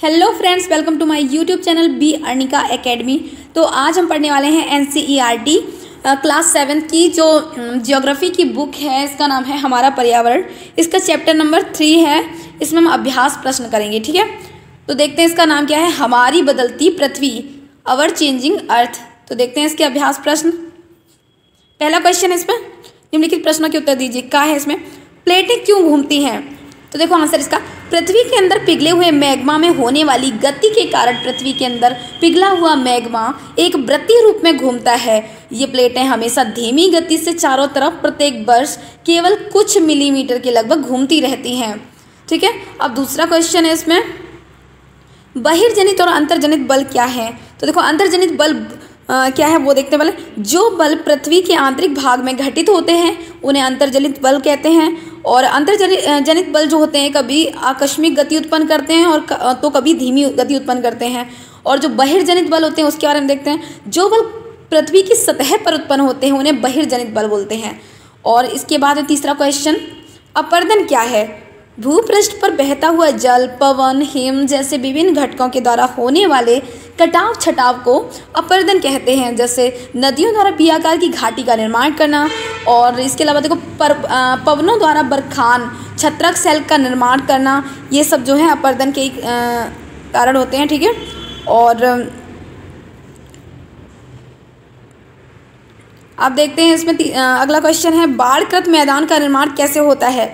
Hello friends, welcome to my YouTube channel B Arnika academy. तो आज हम पढ़ने वाले हैं एनसीईआरटी क्लास 7 की जो ज्योग्राफी की बुक है, इसका नाम है हमारा पर्यावरण। इसका चैप्टर नंबर 3 है। इसमें हम अभ्यास प्रश्न करेंगे, ठीक है। तो देखते हैं इसका नाम क्या है, हमारी बदलती पृथ्वी, अवर चेंजिंग अर्थ। तो देखते हैं इसके अभ्यास प्रश्न। पहला क्वेश्चन, इसमें निम्नलिखित प्रश्नों के उत्तर दीजिए। क्या है इसमें, प्लेटें क्यों घूमती हैं? तो देखो आंसर इसका, पृथ्वी के अंदर पिघले हुए मैग्मा में होने वाली गति के कारण पृथ्वी के अंदर पिघला हुआ मैग्मा एक वृत्तीय रूप में घूमता है। ये प्लेटें हमेशा धीमी गति से चारों तरफ प्रत्येक वर्ष केवल कुछ मिलीमीटर के लगभग घूमती रहती हैं, ठीक है। अब दूसरा क्वेश्चन है इसमें, बहिर्जनित और अंतर्जनित बल क्या है? तो देखो अंतर्जनित बल क्या है वो देखते हैं। जो बल पृथ्वी के आंतरिक भाग में घटित होते हैं उन्हें अंतर्जनित बल कहते हैं। और अंतर्जनित बल जो होते हैं कभी आकस्मिक गति उत्पन्न करते हैं और तो कभी धीमी गति उत्पन्न करते हैं। और जो बहिर्जनित बल होते हैं उसके बारे में देखते हैं। जो बल पृथ्वी की सतह पर उत्पन्न होते हैं उन्हें बहिर्जनित बल बोलते हैं। और इसके बाद तीसरा क्वेश्चन, अपरदन क्या है? भूपृष्ठ पर बहता हुआ जल, पवन, हिम जैसे विभिन्न घटकों के द्वारा होने वाले कटाव छटाव को अपरदन कहते हैं। जैसे नदियों द्वारा पी आकार की घाटी का निर्माण करना, और इसके अलावा देखो पवनों द्वारा बरखान छत्रक सेल का निर्माण करना, ये सब जो है अपरदन के कारण होते हैं, ठीक है। और आप देखते हैं इसमें अगला क्वेश्चन है, बाढ़कृत मैदान का निर्माण कैसे होता है?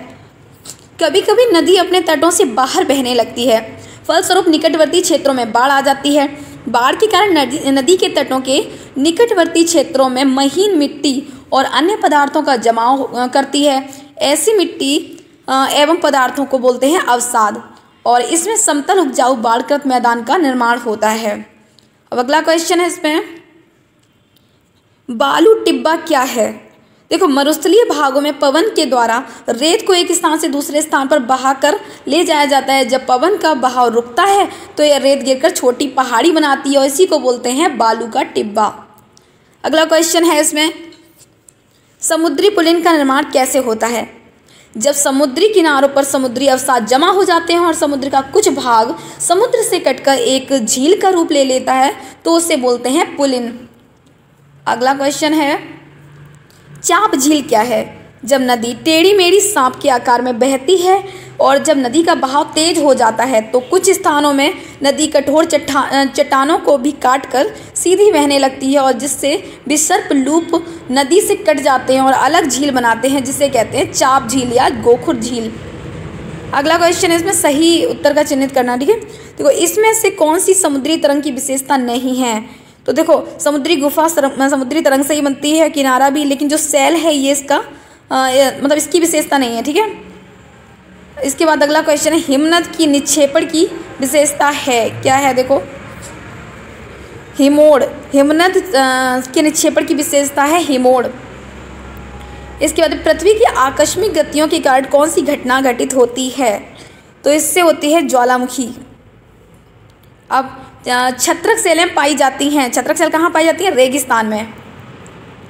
कभी कभी नदी अपने तटों से बाहर बहने लगती है, फलस्वरूप निकटवर्ती क्षेत्रों में बाढ़ आ जाती है। बाढ़ के कारण नदी के तटों के निकटवर्ती क्षेत्रों में महीन मिट्टी और अन्य पदार्थों का जमाव करती है। ऐसी मिट्टी एवं पदार्थों को बोलते हैं अवसाद, और इसमें समतल उपजाऊ बाढ़कृत मैदान का निर्माण होता है। अब अगला क्वेश्चन है इसमें, बालू टिब्बा क्या है? देखो मरुस्थलीय भागों में पवन के द्वारा रेत को एक स्थान से दूसरे स्थान पर बहाकर ले जाया जाता है। जब पवन का बहाव रुकता है तो यह रेत गिरकर छोटी पहाड़ी बनाती है और इसी को बोलते हैं बालू का टिब्बा। अगला क्वेश्चन है इसमें, समुद्री पुलिन का निर्माण कैसे होता है? जब समुद्री किनारों पर समुद्री अवसाद जमा हो जाते हैं और समुद्र का कुछ भाग समुद्र से कटकर एक झील का रूप ले लेता है तो उसे बोलते हैं पुलिन। अगला क्वेश्चन है, चाप झील क्या है? जब नदी टेढ़ी मेढ़ी सांप के आकार में बहती है और जब नदी का बहाव तेज हो जाता है तो कुछ स्थानों में नदी कठोर चट्टानों को भी काटकर सीधी बहने लगती है, और जिससे विसर्प लूप नदी से कट जाते हैं और अलग झील बनाते हैं, जिसे कहते हैं चाप झील या गोखुर झील। अगला क्वेश्चन है इसमें सही उत्तर का चिन्हित करना, ठीक है। देखो इसमें से कौन सी समुद्री तरंग की विशेषता नहीं है? तो देखो समुद्री गुफा समुद्री तरंग से ही बनती है, किनारा भी, लेकिन जो सेल है ये इसका मतलब इसकी विशेषता नहीं है, ठीक है। इसके बाद अगला क्वेश्चन है, हिमनद की निक्षेपण की विशेषता है क्या है? देखो हिमोड़, हिमनद के निक्षेपण की विशेषता है हिमोड़। इसके बाद पृथ्वी की आकस्मिक गतियों के कारण कौन सी घटना घटित होती है? तो इससे होती है ज्वालामुखी। अब छत्रक सेलें पाई जाती हैं, छत्रक सेल कहाँ पाई जाती है? रेगिस्तान में।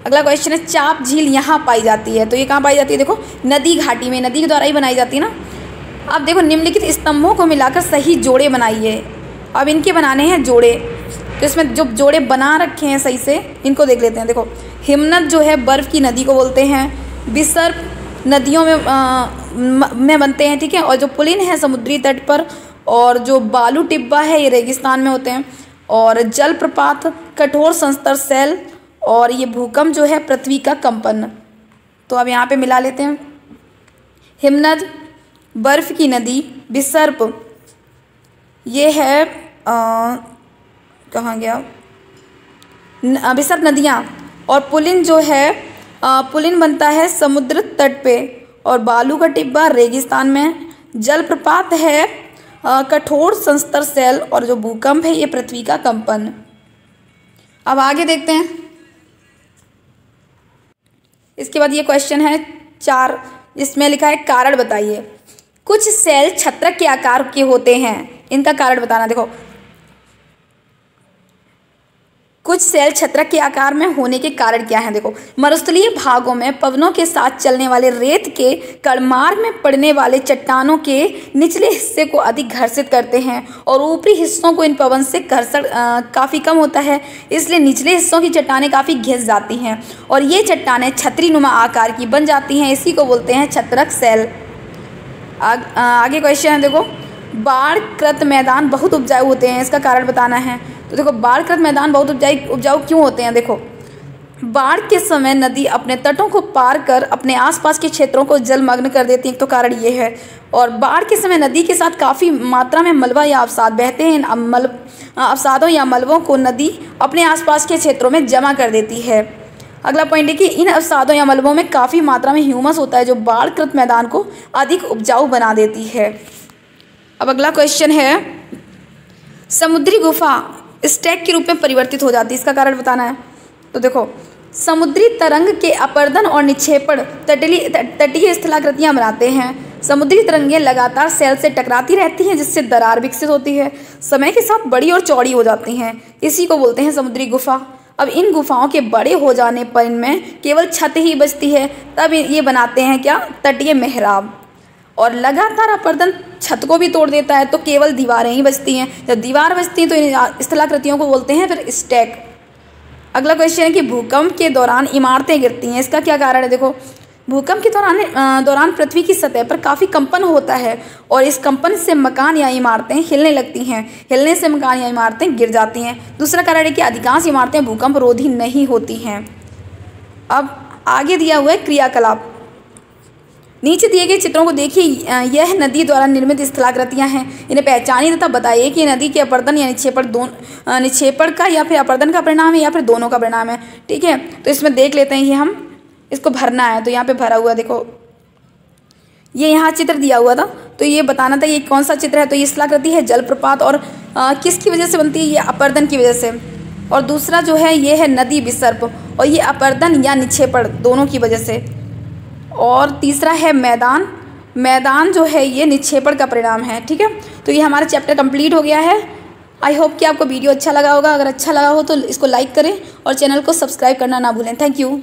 अगला क्वेश्चन है, चाप झील यहाँ पाई जाती है, तो ये कहाँ पाई जाती है? देखो नदी घाटी में, नदी के द्वारा ही बनाई जाती है ना। अब देखो निम्नलिखित स्तंभों को मिलाकर सही जोड़े बनाइए। अब इनके बनाने हैं जोड़े, तो इसमें जो जोड़े बना रखे हैं सही से इनको देख लेते हैं। देखो हिमनद जो है बर्फ़ की नदी को बोलते हैं, विसर्प नदियों में बनते हैं, ठीक है। और जो पुलिन है समुद्री तट पर, और जो बालू टिब्बा है ये रेगिस्तान में होते हैं, और जलप्रपात कठोर संस्तर सेल, और ये भूकंप जो है पृथ्वी का कंपन। तो अब यहाँ पे मिला लेते हैं, हिमनद, बर्फ की नदी, विसर्प ये है कहाँ गया, विसर्प नदियाँ, और पुलिन जो है पुलिन बनता है समुद्र तट पे, और बालू का टिब्बा रेगिस्तान में, जलप्रपात है कठोर संस्तर सेल, और जो भूकंप है ये पृथ्वी का कंपन। अब आगे देखते हैं। इसके बाद ये क्वेश्चन है 4, इसमें लिखा है कारण बताइए। कुछ सेल छत्रक के आकार के होते हैं, इनका कारण बताना। देखो कुछ सेल छत्रक के आकार में होने के कारण क्या है? देखो, मरुस्थलीय भागों में पवनों के साथ चलने वाले रेत के कड़मार्ग में पड़ने वाले चट्टानों के निचले हिस्से को अधिक घर्षित करते हैं और ऊपरी हिस्सों को इन पवन से घर्षण काफ़ी कम होता है, इसलिए निचले हिस्सों की चट्टानें काफ़ी घिस जाती हैं और ये चट्टानें छतरी नुमा आकार की बन जाती हैं। इसी को बोलते हैं छत्रक सेल। आगे क्वेश्चन है, देखो, बाढ़कृत मैदान बहुत उपजाऊ होते हैं, इसका कारण बताना है। तो देखो, बाढ़कृत मैदान बहुत उपजाऊ क्यों होते हैं? देखो, बाढ़ के समय नदी अपने तटों को पार कर अपने आसपास के क्षेत्रों को जलमग्न कर देती है, तो कारण ये है। और बाढ़ के समय नदी के साथ काफ़ी मात्रा में मलबा या अवसाद बहते हैं। इन अवसादों या मलबों को नदी अपने आसपास के क्षेत्रों में जमा कर देती है। अगला पॉइंट है कि इन अवसादों या मलबों में काफ़ी मात्रा में ह्यूमस होता है, जो बाढ़कृत मैदान को अधिक उपजाऊ बना देती है। अब अगला क्वेश्चन है, समुद्री गुफा स्टैक के रूप में परिवर्तित हो जाती है, इसका कारण बताना है। तो देखो, समुद्री तरंग के अपर्दन और निक्षेपण तटीय स्थलाकृतियाँ बनाते हैं। समुद्री तरंगें लगातार सेल से टकराती रहती हैं, जिससे दरार विकसित होती है, समय के साथ बड़ी और चौड़ी हो जाती हैं। इसी को बोलते हैं समुद्री गुफा। अब इन गुफाओं के बड़े हो जाने पर इनमें केवल छत ही बचती है, तब ये बनाते हैं क्या? तटीय मेहराब। और लगातार अपर्दन छत को भी तोड़ देता है, तो केवल दीवारें ही बचती हैं। जब दीवार बचती हैं तो इन स्थलाकृतियों को बोलते हैं फिर स्टैक। अगला क्वेश्चन है कि भूकंप के दौरान इमारतें गिरती हैं, इसका क्या कारण है? देखो, भूकंप के दौरान पृथ्वी की सतह पर काफ़ी कंपन होता है और इस कंपन से मकान या इमारतें हिलने लगती हैं। हिलने से मकान या इमारतें गिर जाती हैं। दूसरा कारण है कि अधिकांश इमारतें भूकंप रोधी नहीं होती हैं। अब आगे दिया हुआ है क्रियाकलाप। नीचे दिए गए चित्रों को देखिए, यह नदी द्वारा निर्मित स्थलाकृतियाँ हैं। इन्हें पहचानिए तथा बताइए कि नदी के अपर्दन या निक्षेपण का या फिर अपर्दन का परिणाम है या फिर दोनों का परिणाम है। ठीक है, तो इसमें देख लेते हैं। ये हम इसको भरना है, तो यहाँ पे भरा हुआ, देखो ये यहाँ चित्र दिया हुआ था, तो ये बताना था ये कौन सा चित्र है। तो ये स्थलाकृति है जलप्रपात, और किसकी वजह से बनती है? ये अपर्दन की वजह से। और दूसरा जो है ये है नदी विसर्प, और ये अपर्दन या निक्षेपण दोनों की वजह से। और तीसरा है मैदान। मैदान जो है ये निक्षेपण का परिणाम है। ठीक है, तो ये हमारा चैप्टर कंप्लीट हो गया है। आई होप कि आपको वीडियो अच्छा लगा होगा। अगर अच्छा लगा हो तो इसको लाइक करें और चैनल को सब्सक्राइब करना ना भूलें। Thank you.